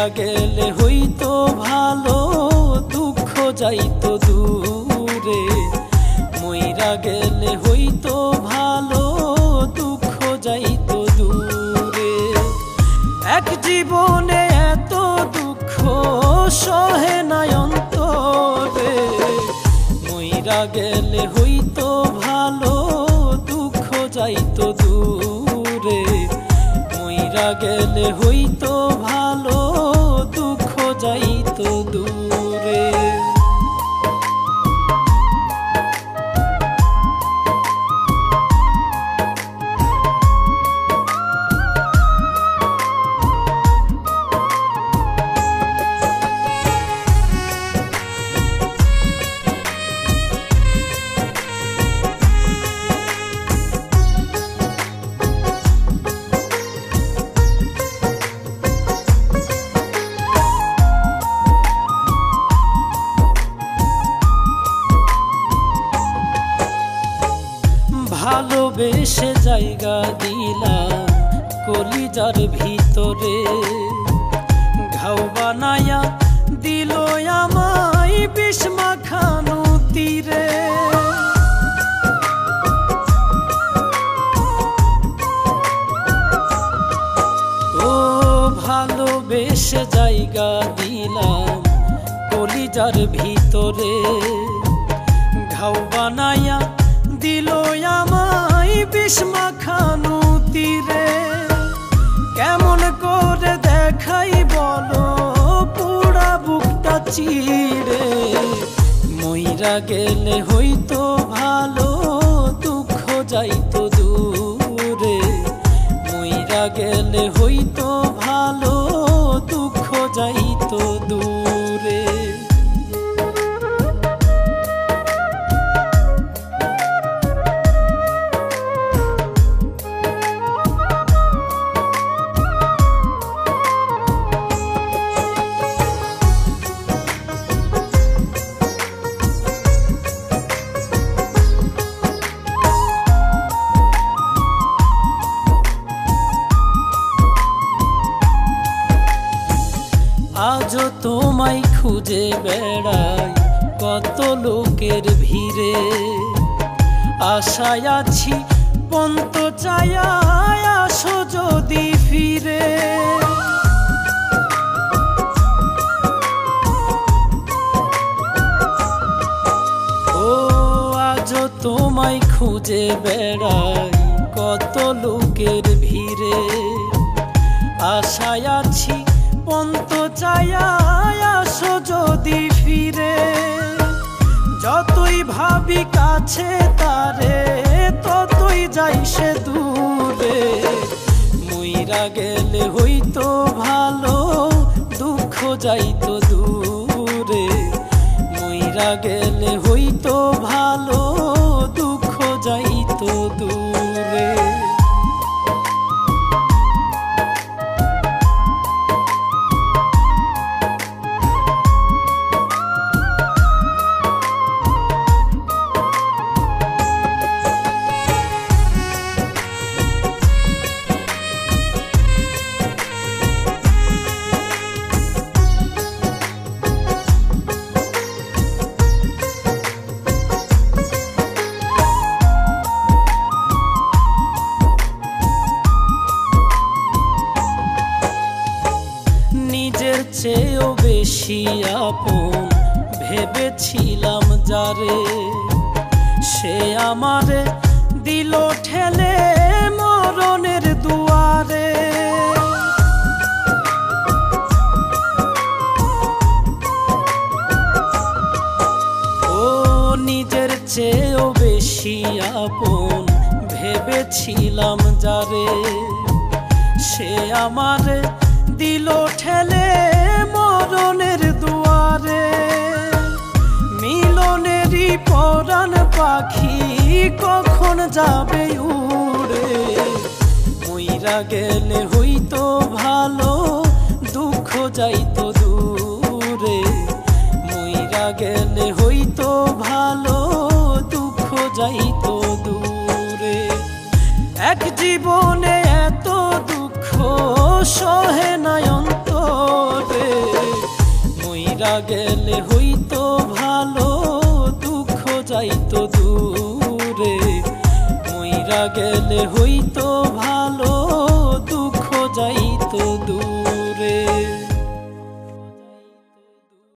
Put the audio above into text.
মইরা গেলে হইতো ভালো, দুঃখ যাইতো দূরে। মইরা গেলে হইতো ভালো, দুঃখ যাইতো দূরে। এক জীবনে এত দুঃখ সহে নাই অন্তরে। মইরা গেলে হইতো ভালো, দুঃখ যাইতো দূরে। মইরা গেলে হইতো ভালো, দুঃখ যাইতো দূরে। ভালোবেসে জায়গা দিলাম কলিজার ভিতরে, ঘাও বানায়া দিল আমায় বিষ মাখানো তীরে। ও ভালোবেসে জায়গা দিলাম কলিজার ভিতরে, ঘাও বানায়া দিল আমায় বিষ মাখানো তীরে। কেমন করে দেখাই বলো পুরা বুকটা চিড়ে। মইরা গেলে হইতো ভালো, দুঃখ যাইতো দূরে। মইরা গেলে হইতো ভালো, দুঃখ যাইতো দূরে। আজও তোমায় খুঁজে বেড়াই কত লোকের ভিড়ে। আশায় আছি পন্ত চায়া আসো যদি ফিরে। ও আজও তোমায় খুঁজে বেড়াই কত লোকের ভিড়ে। আশায় আছি পন্ত চায়া আসো যদি ফিরে। যতই ভাবি কাছে তারে, ততই যাই সে দূরে। মইরা গেলে হইতো ভালো, দুঃখ যাইতো দূরে। মইরা গেলে হইতো ভালো, দুঃখ যাইতো দূরে। নিজের চেয়েও বেশি আপন ভেবেছিলাম যারে, সে আমারে দিল ঠেলে মরণের দুয়ারে। ও নিজের চেয়েও বেশি আপন ভেবেছিলাম যারে, সে আমারে দিল ঠেলে মরণের দুয়ারে। মিলনেরই পরাণ পাখি কখন যাবে উড়ে। মইরা গেলে হইতো ভালো, দুঃখ যাইতো দূরে। মইরা গেলে হইতো ভালো, দুঃখ যাইতো দূরে। এক জীবনে এত দুঃখ সহে নাই অন্তরে। মইরা গেলে হইতো ভালো, দুঃখ যাইতো দূরে। মইরা গেলে হইতো